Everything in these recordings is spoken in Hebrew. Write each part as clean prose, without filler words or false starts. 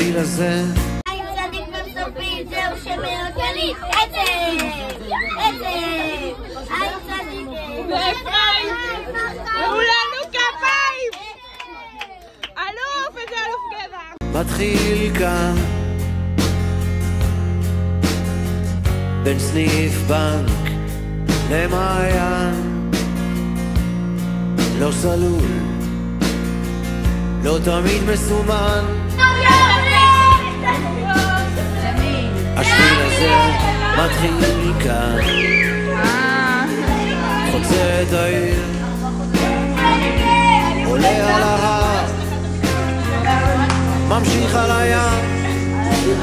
השביל הזה עם צדיק בסופית, זהו שמרכלית, עצב! עם צדיק ואפרים! ראו לנו כפיים! אלוף, איזה אלוף גבע! מתחיל כאן בין סניף בנק למעיין, לא סלול, לא תמיד מסומן. השביל הזה מתחיל כאן, חוצה את העיר, עולה על ההר, ממשיך על הים,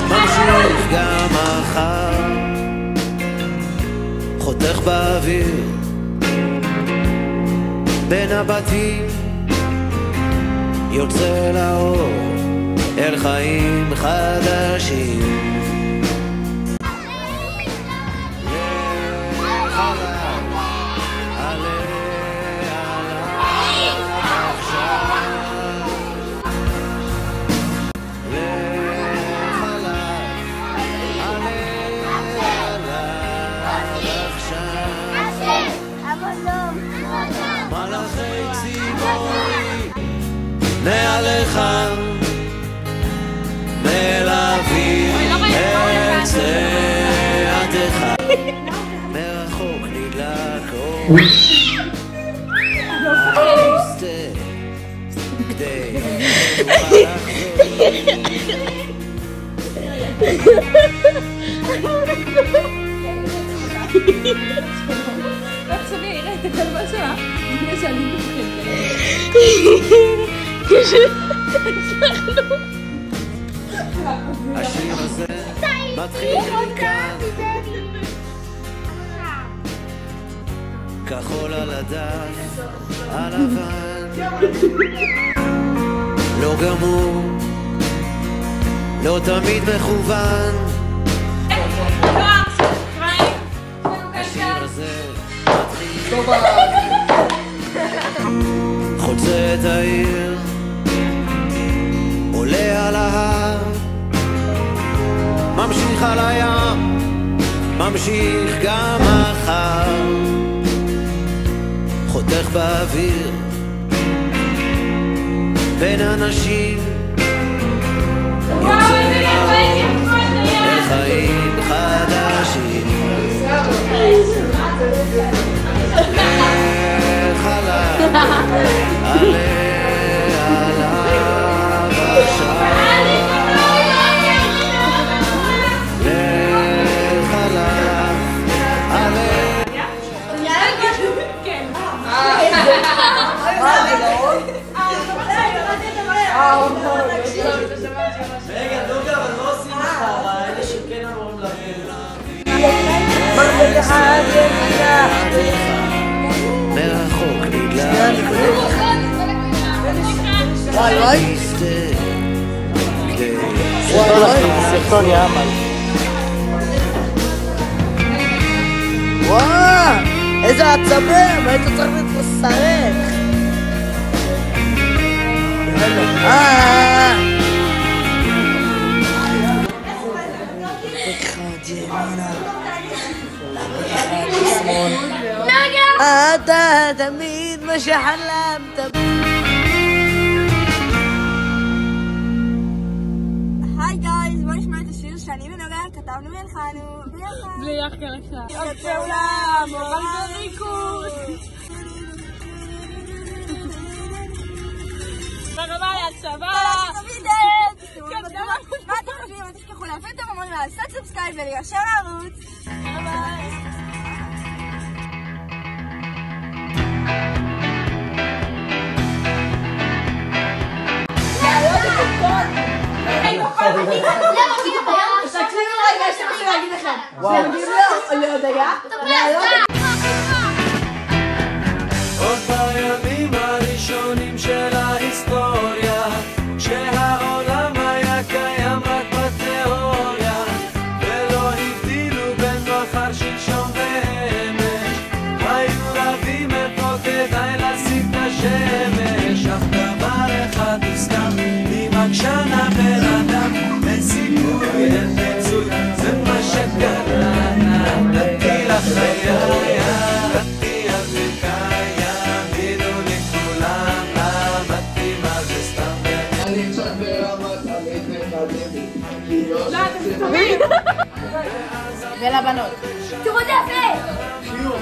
ממשיך גם מחר, חותך באוויר בין הבתים, יוצא לאור אל חיים חדשים. מעליך מלווים את צעדיך, מרחוק נדלק אור, אסתה כדי רק סבי, יראה את הכלבה שלה לפני שאני בוחרת. השיר הזה מתחיל כאן, כחול על הדף הלבן, לא גמור, לא תמיד מכוון. השיר הזה מתחיל חוצה את העיר, עולה על ההר, ממשיך על הים, ממשיך גם מחר, חותך באוויר בין אנשים, יוצא לאור אל חיים חדשים. לך עלה עליו עכשיו, לך עלה רגע, דוגה, אבל לא עושים מחרה, אלה שכן אמורים לרדת. מרחוק נדלק וואי וואי סרטון יאמן. וואו, איזה עצבים, היית צריך להתפסרק. אחד ימינה, אחד שמאל, אתה תמיד מה שחלמת. היי גייז, בואו נשמע את השיר שאני ונוגה כתבנו והלחנו ביחד. בלי יחד עכשיו. עוד פעולה, מורל וריקוד. ברמה להצבה. מה אתם חושבים? אל תשכחו להפעיל את הרמון לעשות סאבסקרייב ולהירשם לערוץ. ביי ביי. תקשיבו רגע, יש לי משהו להגיד לכם. עוד בימים הראשונים של ההיסטוריה, כשהעולם היה קיים רק בתיאוריה, ולא הבדילו בין מחר שלשום ואמש, היו רבים איפה כדאי להשיג את השמש, אך דבר אחד הוסכם, אם עקשן הבן אדם לחיי, ירדתי על ברכיי, יאמינו לי כולם, למדתי מה זה סתם בעיניי. אני קצת ברמת תמיד מקדמי, כי יוסף זה ולבנות. תראו את זה יפה! חיוך.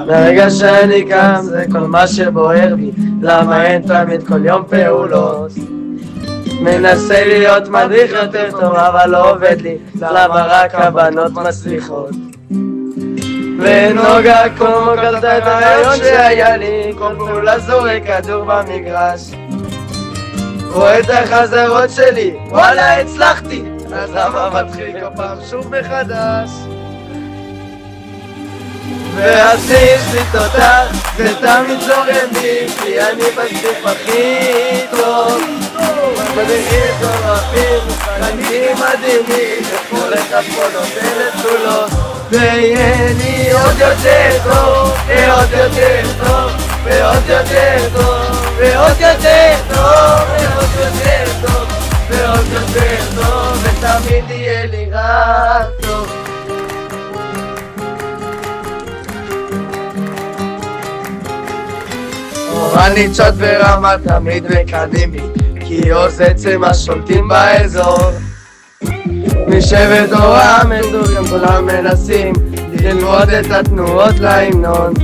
ברגע שאני קם זה כל מה שבוער בי, למה אין תמיד כל יום פעולות? מנסה להיות מדריך יותר טוב אבל לא עובד לי, למה רק הבנות מצליחות? ונוגה כמו קלטה את הרעיון שהיה לי, כל פעולה זורק כדור במגרש. רואה את החזרות שלי, וואלה הצלחתי, אז למה מתחיל כל פעם שוב מחדש? והסיר שיטותיו ותמיד זורם בי, כי אני בסניף הכי טוב. מדריכים מטורפים, חניכים מדהימים, כל אחד פה נותן את כולו. ויהיה לי עוד יותר טוב, ועוד יותר טוב, ועוד יותר טוב, ועוד יותר טוב, ועוד יותר טוב, ועוד יותר טוב, ותמיד יהיה לי רק טוב. אורנית שט ורמה תמיד מקדים בי, כי עוז עצם השולטים באזור. משבט הוראה מדורים כולם מנסים ללמוד את התנועות להמנון,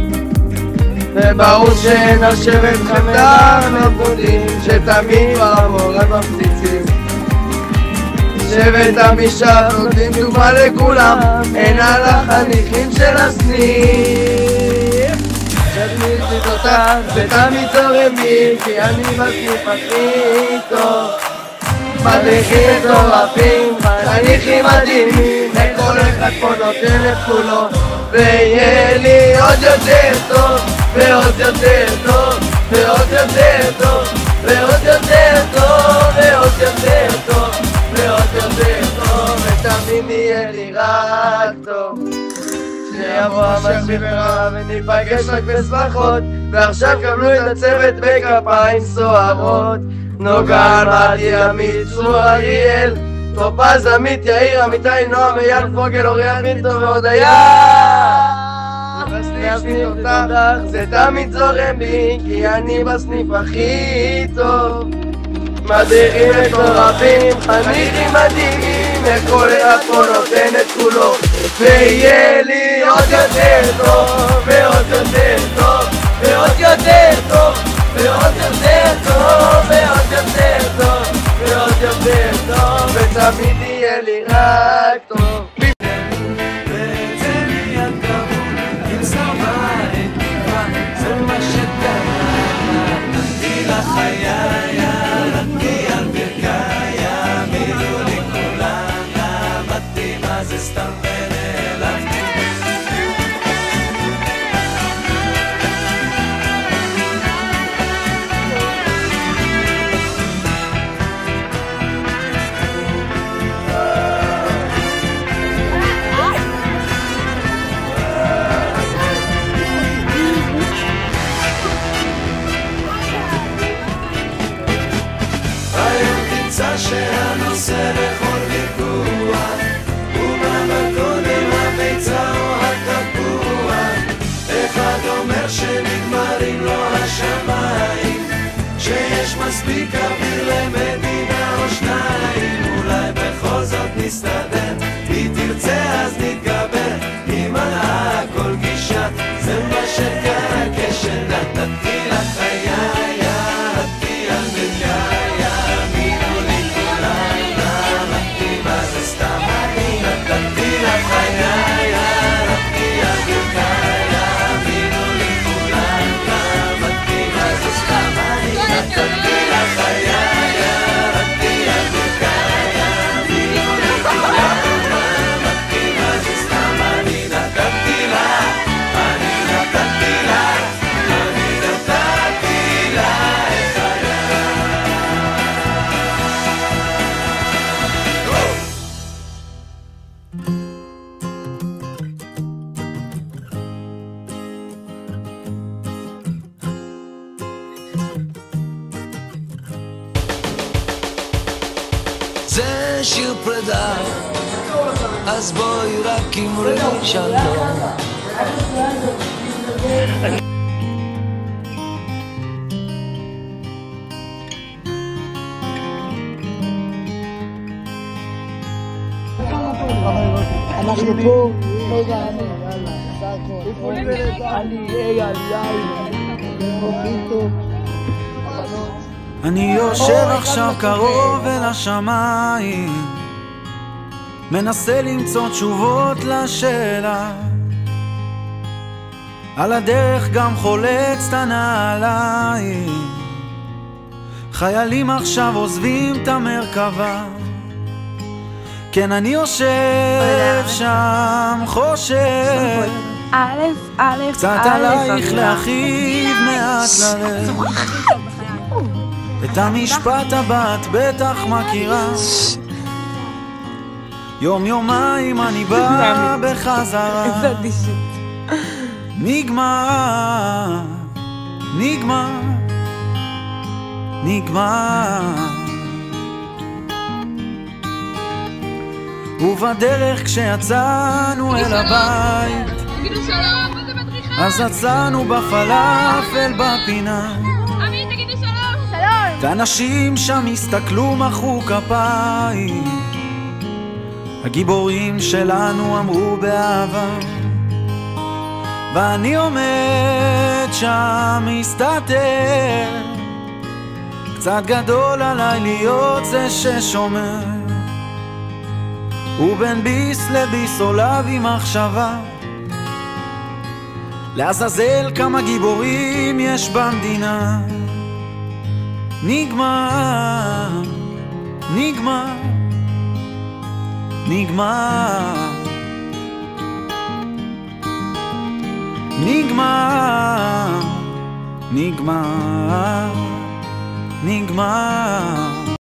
וברור שאין השבט חמדה נבודים שתמיד במורה מפציצים. שבט המשאב נותנים דוגמה לכולם, אין על החניכים של הסניף. שתמיד שיטותיו ותמיד זורמים, כי אני בסניף הכי טוב. מדריכים מטורפים, חניכים מדהימים, וכל אחד פה נותן את כולו. ויהיה לי עוד יותר טוב, ועוד יותר טוב, ועוד יותר טוב, ועוד יותר טוב, ועוד יותר טוב, ועוד יותר טוב, ותמיד יהיה לי רק טוב. שיבוא המשיח ברע וניפגש רק בשמחות, ועכשיו קבלו את הצוות בכפיים סוערות. נוגה, מתי, עמית, צור, אריאל, טופז, עמית, יאיר, אמיתי, נועם, אייל, פוגל, אוריאל, מינטו והודיה. בסניף אותך, זה תמיד זורם בי, כי אני בסניף הכי טוב. מדריכים מטורפים, חניכים מדהימים, וכל אחד פה נותן את כולו. ויהיה לי עוד יותר טוב, ועוד יותר טוב, ועוד יותר טוב, ועוד יותר טוב, ועוד יותר טוב, ועוד יותר טוב, ותמיד יהיה לי רק טוב. שיר פרידה, אז בואי רק אמרי שלום. אנחנו פה, רגע, יאללה, סאקו, אני, אייל, יאיר, אני יושב עכשיו קרוב אל השמיים, מנסה למצוא תשובות לשאלה, על הדרך גם חולץ את הנעליים, חיילים עכשיו עוזבים את המרכבה, כן אני יושב שם חושב קצת עלייך להכאיב מעט ללב, את המשפט הבא את בטח מכירה, יום יומיים אני בא בחזרה, נגמר, נגמר, נגמר, ובדרך כשיצאנו אל הבית אז עצרנו בפלאפל בפינה, ואנשים שם הסתכלו מחאו כפיים, הגיבורים שלנו אמרו באהבה, ואני עומד שם מסתתר, קצת גדול עליי להיות זה ששומר, ובין ביס לביס עולה בי מחשבה, לעזאזל כמה גיבורים יש במדינה, נגמר, נגמר, נגמר, נגמר, נגמר, נגמר.